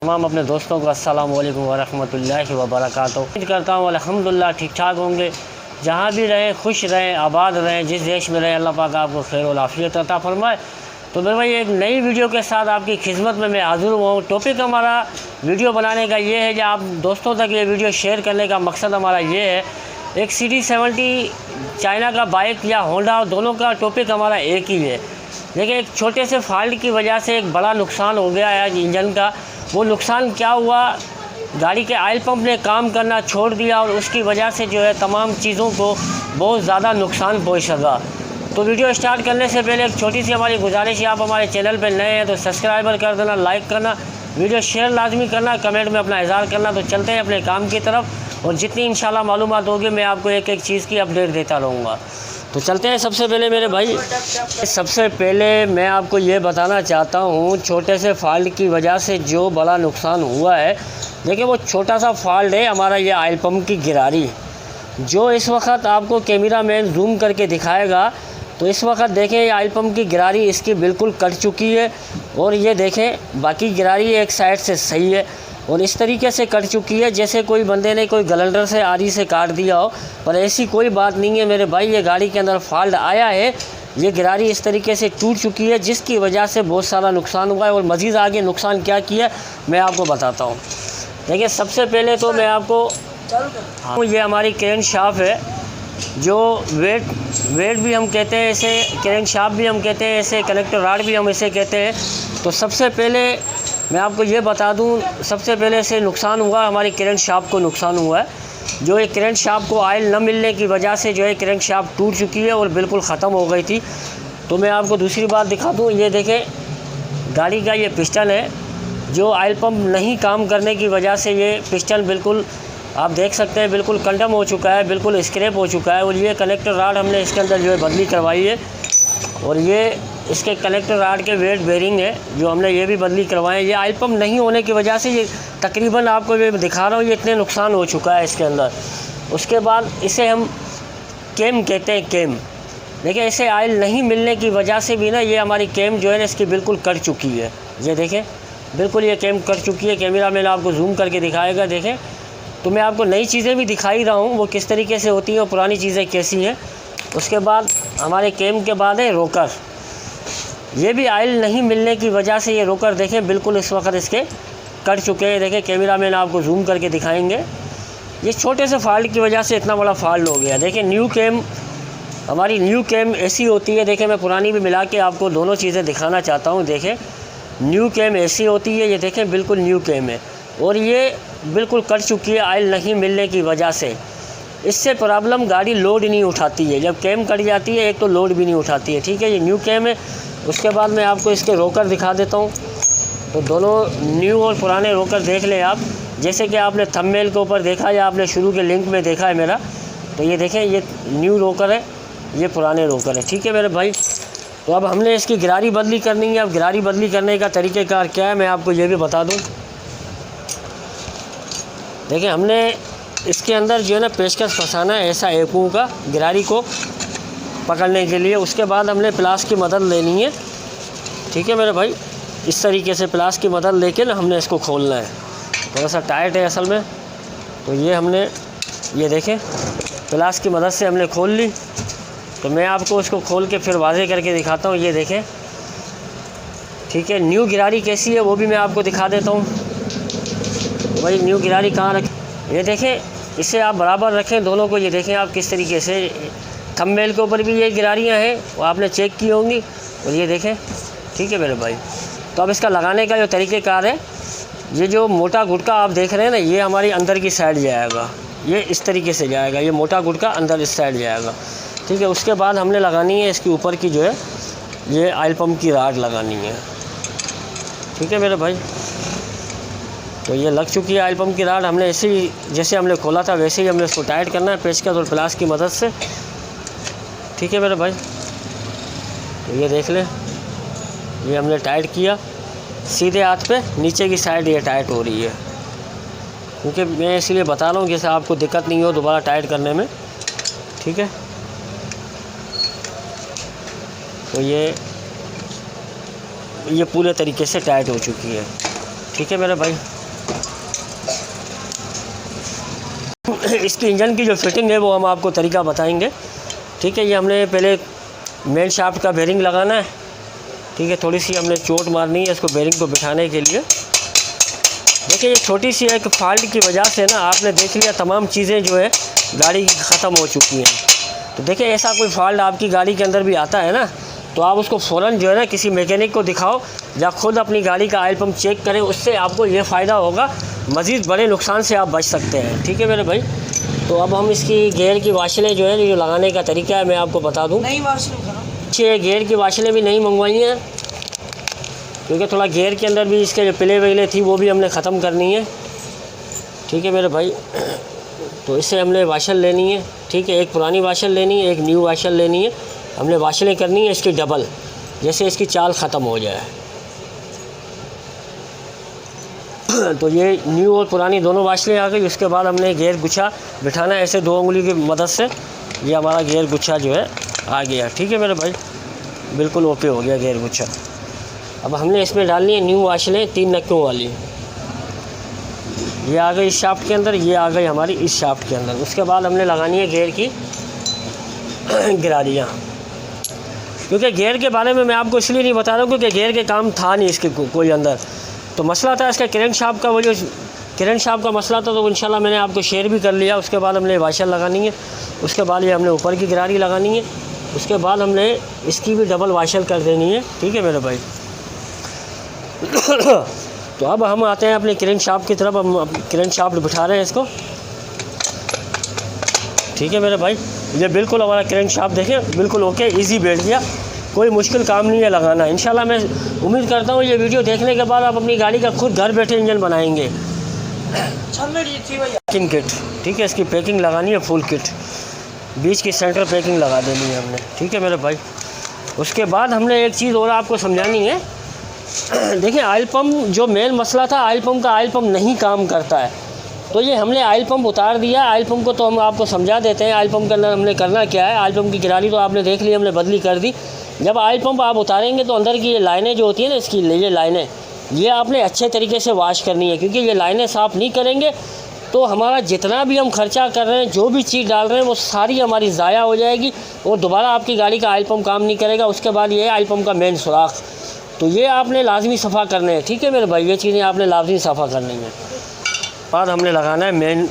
तमाम अपने दोस्तों को अस्सलाम वालेकुम वरहमतुल्लाहि वबरकातुहू। उम्मीद करता हूँ अल्हम्दुलिल्लाह ठीक ठाक होंगे। जहाँ भी रहें खुश रहें, आबाद रहें, जिस देश में रहें अल्लाह पाक आपको खैर और आफियत अता फरमाए। तो मेरे भाई एक नई वीडियो के साथ आपकी खिदमत में मैं हाज़िर हुआ हूँ। टॉपिक हमारा वीडियो बनाने का ये है कि आप दोस्तों तक ये वीडियो शेयर करने का मकसद हमारा ये है। एक CD70 चाइना का बाइक या होंडा, दोनों का टॉपिक हमारा एक ही है। देखिए, एक छोटे से फॉल्ट की वजह से एक बड़ा नुकसान हो गया है इंजन का। वो नुकसान क्या हुआ, गाड़ी के ऑयल पंप ने काम करना छोड़ दिया और उसकी वजह से जो है तमाम चीज़ों को बहुत ज़्यादा नुकसान पहुंच सका। तो वीडियो स्टार्ट करने से पहले एक छोटी सी हमारी गुजारिश है, आप हमारे चैनल पर नए हैं तो सब्सक्राइबर कर देना, लाइक करना, वीडियो शेयर लाजमी करना, कमेंट में अपना इज़हार करना। तो चलते हैं अपने काम की तरफ और जितनी इंशाल्लाह मालूमात होगी मैं आपको एक एक चीज़ की अपडेट देता रहूँगा। तो चलते हैं। सबसे पहले मेरे भाई, सबसे पहले मैं आपको ये बताना चाहता हूँ, छोटे से फॉल्ट की वजह से जो बड़ा नुकसान हुआ है। देखिए, वो छोटा सा फॉल्ट है हमारा ये ऑयल पंप की गिरारी, जो इस वक्त आपको कैमरा मैन जूम करके दिखाएगा। तो इस वक्त देखें, ये ऑयल पंप की गिरारी इसकी बिल्कुल कट चुकी है और ये देखें बाकी गिरारी एक साइड से सही है और इस तरीके से कट चुकी है जैसे कोई बंदे ने कोई ग्राइंडर से आरी से काट दिया हो। पर ऐसी कोई बात नहीं है मेरे भाई, ये गाड़ी के अंदर फॉल्ट आया है। ये गिरारी इस तरीके से टूट चुकी है जिसकी वजह से बहुत सारा नुकसान हुआ है और मज़ीद आगे नुकसान क्या किया मैं आपको बताता हूँ। देखिए, सबसे पहले तो मैं आपको ये हमारी क्रैंक शाफ्ट है, जो वेट भी हम कहते हैं इसे, क्रैंक शाफ्ट भी हम कहते हैं इसे, कनेक्टर रॉड भी हम इसे कहते हैं। तो सबसे पहले मैं आपको ये बता दूं, सबसे पहले से नुकसान हुआ हमारी क्रैंक शाफ्ट को नुकसान हुआ है। जो ये क्रैंक शाफ्ट को ऑयल न मिलने की वजह से जो है क्रैंक शाफ्ट टूट चुकी है और बिल्कुल ख़त्म हो गई थी। तो मैं आपको दूसरी बात दिखा दूं, ये देखें गाड़ी का ये पिस्टन है, जो ऑयल पंप नहीं काम करने की वजह से ये पिस्टन बिल्कुल आप देख सकते हैं बिल्कुल कंडम हो चुका है, बिल्कुल स्क्रैप हो चुका है। और ये कनेक्टर रॉड हमने इसके अंदर जो है बदली करवाई है और ये इसके कनेक्टर रॉड के वेट बेरिंग है जो हमने ये भी बदली करवाए हैं। ये ऑयल पंप नहीं होने की वजह से ये तकरीबन आपको ये दिखा रहा हूँ, ये इतने नुकसान हो चुका है इसके अंदर। उसके बाद इसे हम कैम कहते हैं, कैम। देखिए, इसे ऑयल नहीं मिलने की वजह से भी ना ये हमारी कैम जो है ना इसकी बिल्कुल कट चुकी है। ये देखें बिल्कुल ये कैम कट चुकी है। कैमरा मैन आपको जूम करके दिखाएगा। देखें, तो मैं आपको नई चीज़ें भी दिखाई रहा हूँ वो किस तरीके से होती हैं और पुरानी चीज़ें कैसी हैं। उसके बाद हमारे कैम के बाद है रोकर। ये भी ऑयल नहीं मिलने की वजह से ये रोकर देखें बिल्कुल इस वक्त इसके कट चुके हैं। देखें, कैमरा मैन आपको जूम करके दिखाएंगे। ये छोटे से फॉल्ट की वजह से इतना बड़ा फॉल्ट हो गया। देखें, न्यू कैम, हमारी न्यू कैम ऐसी होती है। देखें, मैं पुरानी भी मिला के आपको दोनों चीज़ें दिखाना चाहता हूँ। देखें, न्यू कैम ऐसी होती है, ये देखें बिल्कुल न्यू कैम है और ये बिल्कुल कट चुकी है ऑयल नहीं मिलने की वजह से। इससे प्रॉब्लम गाड़ी लोड नहीं उठाती है। जब कैम कट जाती है एक तो लोड भी नहीं उठाती है। ठीक है, ये न्यू कैम है। उसके बाद मैं आपको इसके रोकर दिखा देता हूँ। तो दोनों न्यू और पुराने रोकर देख लें आप, जैसे कि आपने थंबनेल के ऊपर देखा या आपने शुरू के लिंक में देखा है मेरा। तो ये देखें, ये न्यू रोकर है, ये पुराने रोकर है। ठीक है मेरे भाई, तो अब हमने इसकी गिरारी बदली करनी है। अब गिरारी बदली करने का तरीक़ेकार क्या है मैं आपको ये भी बता दूँ। देखिए, हमने इसके अंदर जो है ना पेचकस फंसाना है ऐसा एकू का गिरारी को पकड़ने के लिए। उसके बाद हमने प्लास की मदद लेनी है। ठीक है मेरे भाई, इस तरीके से प्लास की मदद लेके ना हमने इसको खोलना है। थोड़ा सा टाइट है असल में, तो ये हमने ये देखें प्लास की मदद से हमने खोल ली। तो मैं आपको इसको खोल के फिर वाज़े करके दिखाता हूँ। ये देखें, ठीक है। न्यू गिरारी कैसी है वो भी मैं आपको दिखा देता हूँ। भाई, न्यू गिरारी कहाँ रखें, ये देखें, इसे आप बराबर रखें दोनों को। ये देखें आप किस तरीके से, थंबनेल के ऊपर भी ये गिरारियाँ हैं वो आपने चेक की होंगी और ये देखें। ठीक है मेरे भाई, तो अब इसका लगाने का जो तरीक़ेकार है, ये जो मोटा गुटका आप देख रहे हैं ना, ये हमारी अंदर की साइड जाएगा, ये इस तरीके से जाएगा, ये मोटा गुटका अंदर इस साइड जाएगा। ठीक है, उसके बाद हमने लगानी है इसके ऊपर की जो है ये ऑयल पंप की रॉड लगानी है। ठीक है मेरे भाई, तो ये लग चुकी है ऑयल पंप की रॉड। हमने ऐसे ही जैसे हमने खोला था वैसे ही हमने इसको टाइट करना है पेचकस और प्लास की मदद से। ठीक है मेरे भाई, तो ये देख लें, ये हमने टाइट किया सीधे हाथ पे, नीचे की साइड ये टाइट हो रही है। क्योंकि मैं इसलिए बता रहा हूँ जैसे आपको दिक्कत नहीं हो दोबारा टाइट करने में। ठीक है, तो ये पूरे तरीके से टाइट हो चुकी है। ठीक है मेरे भाई। इसकी इंजन की जो फिटिंग है वो हम आपको तरीका बताएंगे। ठीक है, ये हमने पहले मेन शाफ्ट का बेरिंग लगाना है। ठीक है, थोड़ी सी हमने चोट मारनी है इसको बेरिंग को बिठाने के लिए। देखिए, ये छोटी सी एक फॉल्ट की वजह से ना आपने देख लिया तमाम चीज़ें जो है गाड़ी की ख़त्म हो चुकी हैं। तो देखिए, ऐसा कोई फॉल्ट आपकी गाड़ी के अंदर भी आता है ना, तो आप उसको फ़ौरन जो है ना किसी मैकेनिक को दिखाओ या खुद अपनी गाड़ी का ऑयल पंप चेक करें। उससे आपको ये फ़ायदा होगा, मज़ीद बड़े नुकसान से आप बच सकते हैं। ठीक है मेरे भाई, तो अब हम इसकी गियर की वाशलें जो है जो लगाने का तरीका है मैं आपको बता दूँ। नई वाशलें अच्छे गियर की वाशलें भी नहीं मंगवाई हैं, क्योंकि थोड़ा गियर के अंदर भी इसके जो पिले विले थी वो भी हमने ख़त्म करनी है। ठीक है मेरे भाई, तो इससे हमने वाशल लेनी है। ठीक है, एक पुरानी वाशल लेनी है, एक न्यू वाशल लेनी है। हमने वाशलें करनी है इसकी डबल, जैसे इसकी चाल ख़त्म हो जाए। तो ये न्यू और पुरानी दोनों वाशलें आ गई। उसके बाद हमने गियर गुच्छा बिठाना है ऐसे 2 उंगली की मदद से। ये हमारा गियर गुच्छा जो है आ गया। ठीक है मेरे भाई, बिल्कुल ओके हो गया गियर गुच्छा। अब हमने इसमें डालनी है न्यू वाशलें 3 नक्कों वाली। ये आ गई इस शाफ्ट के अंदर, ये आ गई हमारी इस शाफ्ट के अंदर। उसके बाद हमने लगानी है गियर की गिरारियाँ। क्योंकि गियर के बारे में मैं आपको इसलिए नहीं बता रहा हूँ क्योंकि गियर के काम था नहीं इसके कोई अंदर। तो मसला था इसका क्रैंक शाफ्ट का, वो जो क्रैंक शाफ्ट का मसला था, तो इंशाल्लाह मैंने आपको शेयर भी कर लिया। उसके बाद हमने वाशर लगानी है, उसके बाद ये हमने ऊपर की गिरारी लगानी है, उसके बाद हमने इसकी भी डबल वाशर कर देनी है। ठीक है मेरे भाई, तो अब हम आते हैं अपने क्रैंक शाफ्ट की तरफ। हम क्रैंक शाफ्ट बिठा रहे हैं इसको। ठीक है मेरे भाई, ये बिल्कुल हमारा क्रैंक शाफ्ट देखें बिल्कुल ओके, इजी बैठ गया, कोई मुश्किल काम नहीं है लगाना। इंशाल्लाह मैं उम्मीद करता हूँ ये वीडियो देखने के बाद आप अपनी गाड़ी का खुद घर बैठे इंजन बनाएंगे। पैकिंग किट, ठीक है, इसकी पैकिंग लगानी है फुल किट, बीच की सेंटर पैकिंग लगा देनी है हमने। ठीक है मेरे भाई, उसके बाद हमने एक चीज़ और आपको समझानी है। देखिए, ऑयल पम्प जो मेन मसला था, ऑयल पम्प का ऑयल पम्प नहीं काम करता है। तो ये हमने ऑयल पम्प उतार दिया। ऑयल पम्प को तो हम आपको समझा देते हैं। ऑयल पम्प के अंदर हमने करना क्या है, ऑयल पम्प की गिरारी तो आपने देख ली, हमने बदली कर दी। जब ऑयल पम्प आप उतारेंगे तो अंदर की ये लाइनें जो होती है ना, इसकी ये लाइनें, ये आपने अच्छे तरीके से वॉश करनी है। क्योंकि ये लाइनें साफ़ नहीं करेंगे तो हमारा जितना भी हम खर्चा कर रहे हैं, जो भी चीज़ डाल रहे हैं, वो सारी हमारी ज़ाया हो जाएगी और दोबारा आपकी गाड़ी का ऑयल पम्प काम नहीं करेगा। उसके बाद ये ऑयल पम्प का मेन सुराख, तो ये आपने लाजमी सफ़ा करने हैं। ठीक है मेरे भाई, ये चीज़ें आपने लाजमी सफ़ा करनी है। बाद हमने लगाना है मेन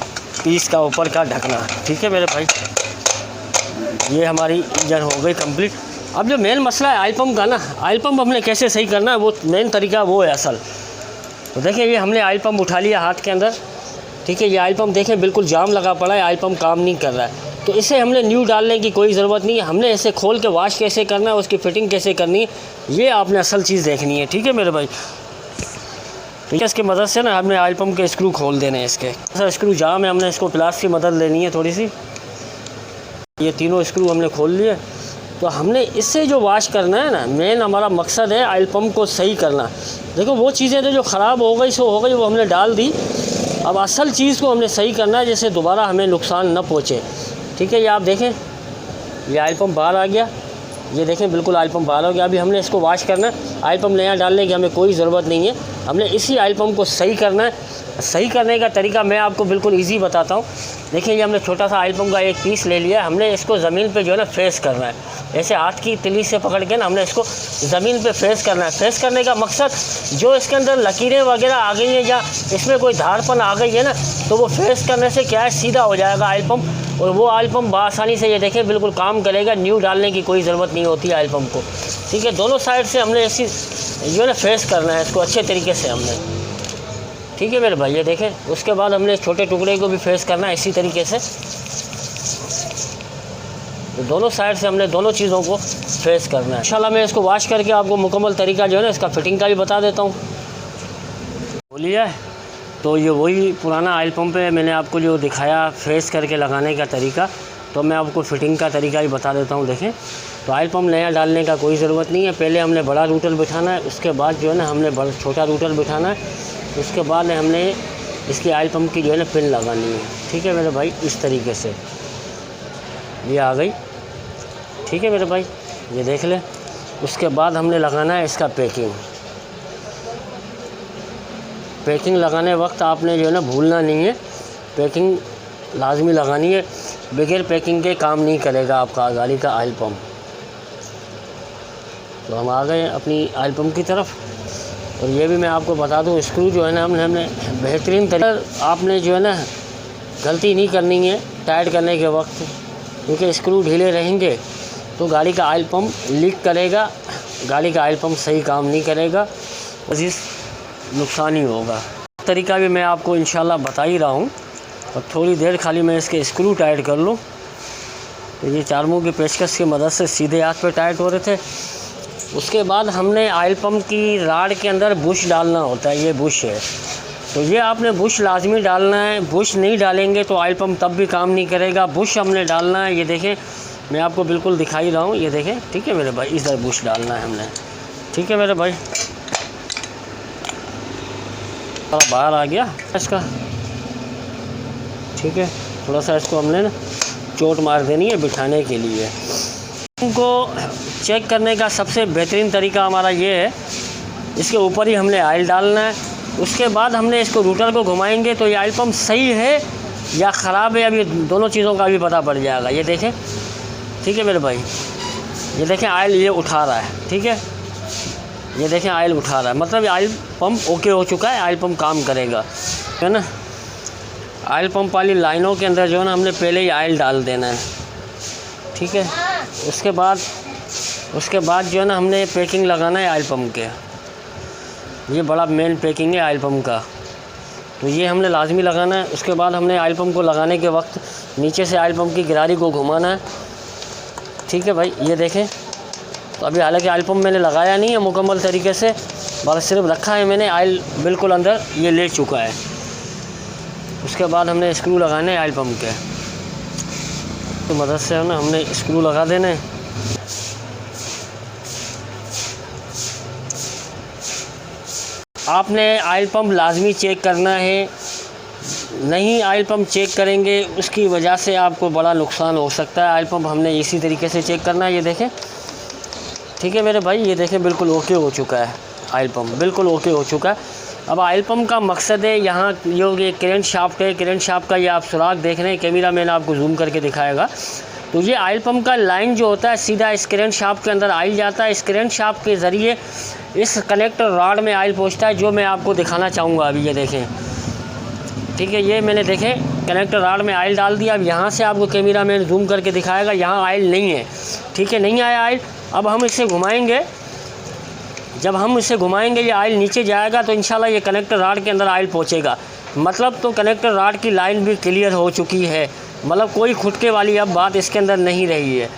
पीस का ऊपर का ढकना। ठीक है मेरे भाई, ये हमारी इंजन हो गई कंप्लीट। अब जो मेन मसला है ऑयल पम्प का ना, ऑयल पम्प हमने कैसे सही करना है, वो मेन तरीका वो है असल। तो देखिए, ये हमने ऑयल पम्प उठा लिया हाथ के अंदर। ठीक है, ये ऑयल पम्प देखें बिल्कुल जाम लगा पड़ा है, ऑयल पम्प काम नहीं कर रहा है। तो इसे हमने न्यू डालने की कोई ज़रूरत नहीं है। हमने इसे खोल के वॉश कैसे करना है, उसकी फ़िटिंग कैसे करनी है, ये आपने असल चीज़ देखनी है। ठीक है मेरे भाई, ठीक है, इसकी मदद से ना हमने ऑयल पम्प के स्क्रू खोल देने हैं। इसके सर स्क्रू जाम है, हमने इसको प्लास की मदद लेनी है थोड़ी सी। ये तीनों स्क्रू हमने खोल लिए। तो हमने इससे जो वॉश करना है ना, मेन हमारा मकसद है ऑयल पम्प को सही करना। देखो, वो चीज़ें तो जो ख़राब हो गई सो हो गई, वो हमने डाल दी। अब असल चीज़ को हमने सही करना है, जैसे दोबारा हमें नुकसान न पहुँचे। ठीक है, ये आप देखें, ये ऑयल पम्प बाहर आ गया। ये देखें बिल्कुल ऑयल पम्प बाहर हो गया। अभी हमने इसको वॉश करना है। ऑयल पम्प नया डालने की हमें कोई ज़रूरत नहीं है, हमने इसी ऑयल पम्प को सही करना है। सही करने का तरीका मैं आपको बिल्कुल इजी बताता हूँ। देखिए, ये हमने छोटा सा ऑयल पम्प का एक पीस ले लिया। हमने इसको ज़मीन पे जो है ना फेस करना है, ऐसे हाथ की तिली से पकड़ के ना हमने इसको ज़मीन पे फेस करना है। फेस करने का मकसद, जो इसके अंदर लकीरें वगैरह आ गई हैं या इसमें कोई धारपन आ गई है ना, तो वो फेस करने से क्या है, सीधा हो जाएगा ऑयल पम्प और वो ऑयल पम्प आसानी से, ये देखें, बिल्कुल काम करेगा। न्यू डालने की कोई ज़रूरत नहीं होती ऑयल पम्प को। ठीक है, दोनों साइड से हमने ऐसी जो है ना फेस करना है इसको अच्छे तरीके से हमने। ठीक है मेरे भाई, ये देखें, उसके बाद हमने छोटे टुकड़े को भी फेस करना है इसी तरीके से। तो दोनों साइड से हमने दोनों चीज़ों को फेस करना है। इंशाल्लाह मैं इसको वॉश करके आपको मुकम्मल तरीका जो है ना इसका फिटिंग का भी बता देता हूँ। बोलिए, तो ये वही पुराना ऑयल पंप है, मैंने आपको जो दिखाया फेस करके लगाने का तरीका, तो मैं आपको फिटिंग का तरीका भी बता देता हूँ। देखें, तो ऑयल पंप नया डालने का कोई ज़रूरत नहीं है। पहले हमने बड़ा रूटर बिठाना है, उसके बाद जो है ना हमने छोटा रूटर बिठाना है, उसके बाद हमने इसकी ऑयल पंप की जो है ना पिन लगानी है। ठीक है मेरे भाई, इस तरीके से ये आ गई। ठीक है मेरे भाई, ये देख लें। उसके बाद हमने लगाना है इसका पैकिंग। पैकिंग लगाने वक्त आपने जो है ना भूलना नहीं है, पैकिंग लाजमी लगानी है, बगैर पैकिंग के काम नहीं करेगा आपका गाड़ी का ऑयल पम्प। तो हम आ गए अपनी ऑयल पम्प की तरफ। और ये भी मैं आपको बता दूं, स्क्रू जो है ना हमने बेहतरीन तरीका, आपने जो है ना गलती नहीं करनी है टाइट करने के वक्त, क्योंकि स्क्रू ढीले रहेंगे तो गाड़ी का ऑयल पम्प लीक करेगा, गाड़ी का ऑयल पम्प सही काम नहीं करेगा, अजीज नुकसान ही होगा। तरीका भी मैं आपको इंशाल्लाह बता ही रहा हूँ। और थोड़ी देर खाली मैं इसके स्क्रू टाइट कर लूँ। तो ये 4 मुँह की पेचकस की मदद से सीधे हाथ पे टाइट हो रहे थे। उसके बाद हमने ऑयल पम्प की राड के अंदर बुश डालना होता है, ये बुश है, तो ये आपने बुश लाजमी डालना है। बुश नहीं डालेंगे तो ऑयल पम्प तब भी काम नहीं करेगा। बुश हमने डालना है, ये देखें मैं आपको बिल्कुल दिखाई रहा हूँ, ये देखें, ठीक है मेरे भाई, इधर बुश डालना है हमने, ठीक है मेरे भाई। बाहर आ गया इसका, ठीक है, थोड़ा सा इसको हमने ना चोट मार देनी है बिठाने के लिए। इनको चेक करने का सबसे बेहतरीन तरीका हमारा ये है, इसके ऊपर ही हमने ऑयल डालना है। उसके बाद हमने इसको रूटर को घुमाएंगे तो ये ऑयल पम्प सही है या ख़राब है, अभी दोनों चीज़ों का भी पता पड़ जाएगा। ये देखें, ठीक है मेरे भाई, ये देखें ऑयल ये उठा रहा है, ठीक है, ये देखें ऑयल उठा रहा है, मतलब ऑयल पम्प ओके हो चुका है, ऑयल पम्प काम करेगा, है ना। ऑयल पम्प वाली लाइनों के अंदर जो है ना हमने पहले ही ऑयल डाल देना है, ठीक है। उसके बाद जो है ना हमने पैकिंग लगाना है ऑयल पम्प के, ये बड़ा मेन पैकिंग है ऑयल पम्प का, तो ये हमने लाजमी लगाना है। उसके बाद हमने ऑयल पम्प को लगाने के वक्त नीचे से ऑयल पम्प की गिरारी को घुमाना है, ठीक है भाई। ये देखें, तो अभी हालांकि ऑयल पम्प मैंने लगाया नहीं है मुकम्मल तरीके से, बस सिर्फ रखा है मैंने, ऑयल बिल्कुल अंदर ये ले चुका है। उसके बाद हमने स्क्रू लगाने ऑयल पम्प के, तो मदद से है ना हमने स्क्रू लगा देने। आपने ऑयल पम्प लाजमी चेक करना है, नहीं ऑयल पम्प चेक करेंगे उसकी वजह से आपको बड़ा नुकसान हो सकता है। ऑयल पम्प हमने इसी तरीके से चेक करना है, ये देखें, ठीक है मेरे भाई, ये देखें बिल्कुल ओके हो चुका है ऑयल पम्प, बिल्कुल ओके हो चुका है। अब ऑयल पम्प का मकसद है, यहाँ ये करेंट शाफ्ट है, करेंट शाफ्ट का ये आप सुराख देख रहे हैं, कैमरा मैन आपको जूम करके दिखाएगा। तो ये ऑयल पम्प का लाइन जो होता है सीधा इस करेंट शाफ्ट के अंदर ऑयल जाता है, इस करेंट शाफ्ट के ज़रिए इस कनेक्टर रॉड में ऑयल पहुँचता है, जो मैं आपको दिखाना चाहूँगा अभी। ये देखें, ठीक है, ये मैंने देखें कनेक्टर रॉड में ऑयल डाल दिया। अब यहाँ से आपको कैमरा मैन जूम करके दिखाएगा, यहाँ ऑयल नहीं है, ठीक है, नहीं आया ऑयल। अब हम इसे घुमाएंगे, जब हम इसे घुमाएंगे ये ऑयल नीचे जाएगा तो इंशाल्लाह ये कनेक्टर रॉड के अंदर ऑयल पहुँचेगा। मतलब तो कनेक्टर रॉड की लाइन भी क्लियर हो चुकी है, मतलब कोई खुटके वाली अब बात इसके अंदर नहीं रही है,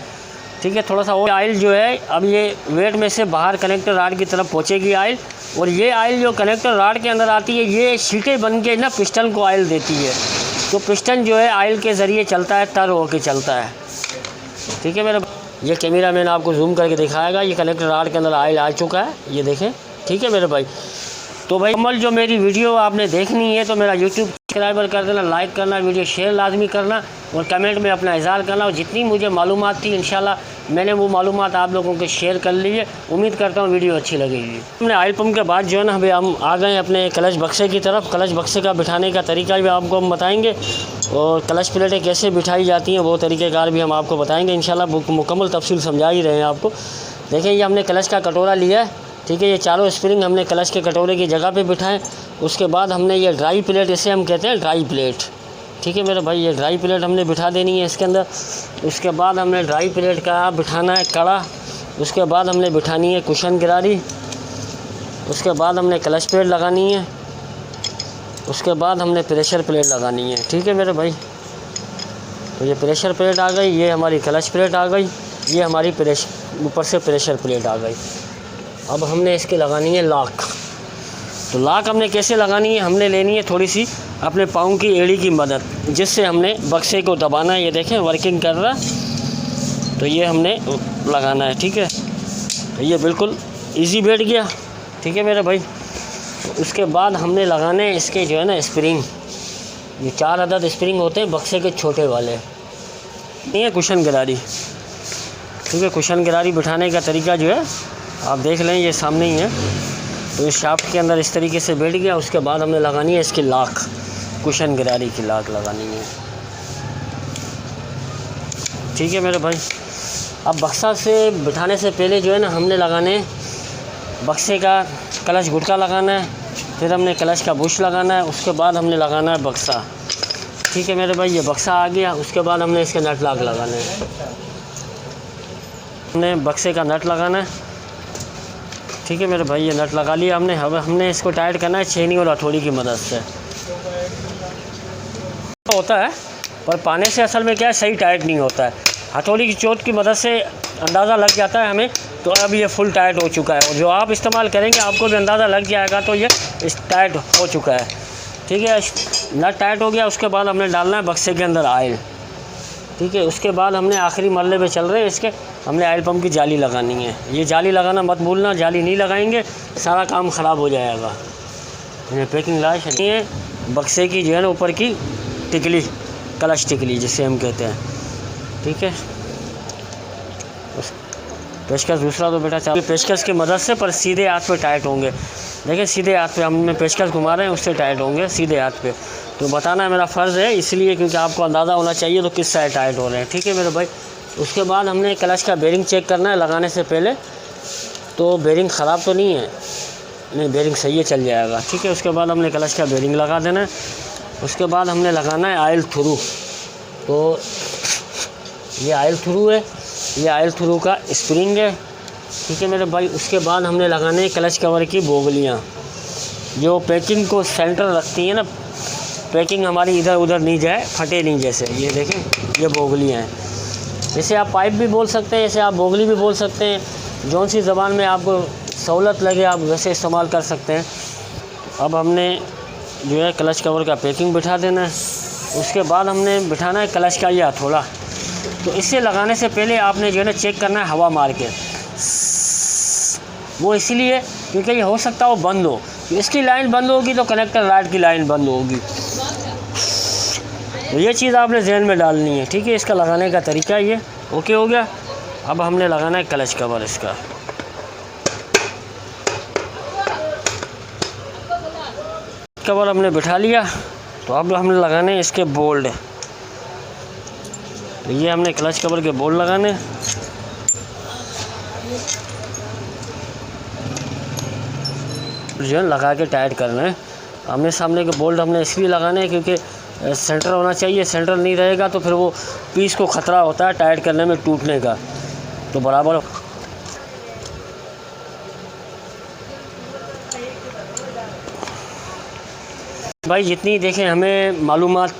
ठीक है। थोड़ा सा और ऑयल जो है अब ये वेट में से बाहर कनेक्टर रॉड की तरफ पहुँचेगी ऑयल, और ये ऑयल जो कनेक्टर रॉड के अंदर आती है ये शीटें बन के ना पिस्टन को ऑयल देती है, तो पिस्टन जो है ऑयल के ज़रिए चलता है, तर होकर चलता है, ठीक है मेरे। ये कैमरा मैन आपको जूम करके दिखाएगा, ये कनेक्टर रॉड के अंदर ऑयल आ चुका है, ये देखें, ठीक है मेरे भाई। तो भाई कमल जो मेरी वीडियो आपने देखनी है तो मेरा यूट्यूब सब्सक्राइबर कर देना, लाइक करना, वीडियो शेयर लाजमी करना और कमेंट में अपना इज़हार करना। और जितनी मुझे मालूमात थी इंशाल्लाह मैंने वो मालूमात आप लोगों के शेयर कर ली है। उम्मीद करता हूँ वीडियो अच्छी लगेगी। हमने ऑयल पम्प के बाद जो है ना अभी हम आ गए अपने क्लच बक्से की तरफ। क्लच बक्से का बिठाने का तरीका भी आपको हम बताएँगे और क्लच प्लेटें कैसे बिठाई जाती हैं वो तरीक़ेकार भी हम आपको बताएँगे इंशाल्लाह। मुकम्मल तफसील समझा ही रहे हैं आपको। देखें, ये हमने क्लच का कटोरा लिया है, ठीक है, ये चारों स्प्रिंग हमने क्लच के कटोरे की जगह पे बिठाएं। उसके बाद हमने ये ड्राई प्लेट, इसे हम कहते हैं ड्राई प्लेट, ठीक है मेरे भाई, ये ड्राई प्लेट हमने बिठा देनी है इसके अंदर। उसके बाद हमने ड्राई प्लेट का बिठाना है कड़ा। उसके बाद हमने बिठानी है कुशन गिरारी। उसके बाद हमने क्लच प्लेट लगानी है। उसके बाद हमने प्रेशर प्लेट लगानी है, ठीक है मेरे भाई। तो ये प्रेशर प्लेट आ गई, ये हमारी क्लच प्लेट आ गई, ये हमारी ऊपर से प्रेशर प्लेट आ गई। अब हमने इसके लगानी है लॉक। तो लॉक हमने कैसे लगानी है, हमने लेनी है थोड़ी सी अपने पाँव की एड़ी की मदद, जिससे हमने बक्से को दबाना है। ये देखें वर्किंग कर रहा, तो ये हमने लगाना है, ठीक है। तो ये बिल्कुल इजी बैठ गया, ठीक है मेरे भाई। तो उसके बाद हमने लगाने हैं इसके जो है ना स्प्रिंग, ये 4 अदद स्प्रिंग होते हैं बक्से के छोटे वाले। ये कुशन गिरारी, ठीक है। कुशन गिरारी बिठाने का तरीका जो है आप देख लें, ये सामने ही है। तो इस शाफ्ट के अंदर इस तरीके से बैठ गया। उसके बाद हमने लगानी है इसकी लॉक, कुशन गिरारी की लॉक लगानी है। ठीक है मेरे भाई। अब बक्सा से बिठाने से पहले जो है ना, हमने लगाने बक्से का क्लच गुटका लगाना है, फिर हमने क्लच का बुश लगाना है, उसके बाद हमने लगाना है बक्सा। ठीक है मेरे भाई, ये बक्सा आ गया। उसके बाद हमने इसके नट लॉक लगाने हैं। हमने बक्से का नट लगाना है। ठीक है मेरे भाई, ये नट लगा लिया हमने। अब हमने इसको टाइट करना है छेनी और हथौड़ी की मदद से। होता है पर पाने से असल में क्या है, सही टाइट नहीं होता है। हथौड़ी की चोट की मदद से अंदाज़ा लग जाता है हमें। तो अब ये फुल टाइट हो चुका है, और जो आप इस्तेमाल करेंगे आपको भी अंदाज़ा लग जाएगा। तो ये टाइट हो चुका है। ठीक है, नट टाइट हो गया। उसके बाद हमने डालना है बक्से के अंदर ऑयल। ठीक है, उसके बाद हमने आखिरी मरले पे चल रहे हैं इसके, हमने ऑयल पम्प की जाली लगानी है। ये जाली लगाना मत भूलना, जाली नहीं लगाएंगे सारा काम ख़राब हो जाएगा। मैंने पैकिंग ला है बक्से की जो है ना ऊपर की टिकली, क्लच टिकली जिसे हम कहते हैं। ठीक है, पेचकस दूसरा तो बेटा चाहिए पेचकस की मदद से, पर सीधे हाथ पे टाइट होंगे। देखिए सीधे हाथ पे हमने पेचकस घुमा रहे हैं, उससे टाइट होंगे सीधे हाथ पे। तो बताना मेरा फ़र्ज़ है, इसलिए क्योंकि आपको अंदाज़ा होना चाहिए तो किस साइड टाइट हो रहे हैं। ठीक है मेरे भाई। उसके बाद हमने क्लच का बेरिंग चेक करना है लगाने से पहले। तो बेरिंग ख़राब तो नहीं है, नहीं बेरिंग सही है, चल जाएगा। ठीक है, उसके बाद हमने क्लच का बेरिंग लगा देना है। उसके बाद हमने लगाना है ऑयल थ्रू। तो ये ऑयल थ्रू है, ये ऑयल थ्रू का स्प्रिंग है। ठीक है मेरे भाई। उसके बाद हमने लगाने क्लच कवर की बोगलियाँ, जो पैकिंग को सेंटर रखती हैं ना, पैकिंग हमारी इधर उधर नहीं जाए, फटे नहीं। जैसे ये देखें, ये बोगलियाँ हैं। जैसे आप पाइप भी बोल सकते हैं, जैसे आप बोगली भी बोल सकते हैं। जौन सी ज़बान में आपको सहूलत लगे आप वैसे इस्तेमाल कर सकते हैं। अब हमने जो है क्लच कवर का पैकिंग बिठा देना है। उसके बाद हमने बिठाना है क्लच का ये हथौड़ा। तो इसे लगाने से पहले आपने जो है ना चेक करना है हवा मार के। वो इसीलिए क्योंकि ये हो सकता है वो बंद हो, तो इसकी लाइन बंद होगी तो कनेक्टर राड की लाइन बंद होगी। तो ये चीज़ आपने जहन में डालनी है। ठीक है, इसका लगाने का तरीका ये ओके हो गया। अब हमने लगाना है क्लच कवर इसका। कवर हमने बिठा लिया। तो अब हमने लगाने इसके बोल्ट। तो ये हमने क्लच कवर के बोल्ट लगाने। जो है लगा के टाइट करना है। आमने सामने के बोल्ट हमने इसलिए लगाने हैं क्योंकि सेंटर होना चाहिए। सेंटर नहीं रहेगा तो फिर वो पीस को ख़तरा होता है टाइट करने में टूटने का। तो बराबर भाई जितनी देखें हमें मालूमात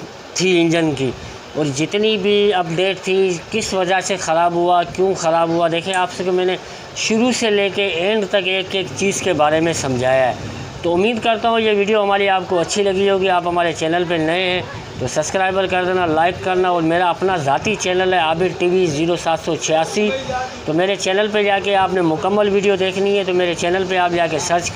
थी इंजन की, और जितनी भी अपडेट थी किस वजह से ख़राब हुआ, क्यों ख़राब हुआ, देखें आपसे कि मैंने शुरू से लेके एंड तक एक एक चीज़ के बारे में समझाया है। तो उम्मीद करता हूँ ये वीडियो हमारी आपको अच्छी लगी होगी। आप हमारे चैनल पे नए हैं तो सब्सक्राइबर कर देना, लाइक करना। और मेरा अपना ज़ाती चैनल है आबिर टीवी 0786। तो मेरे चैनल पे जाके आपने मुकम्मल वीडियो देखनी है तो मेरे चैनल पे आप जाके सर्च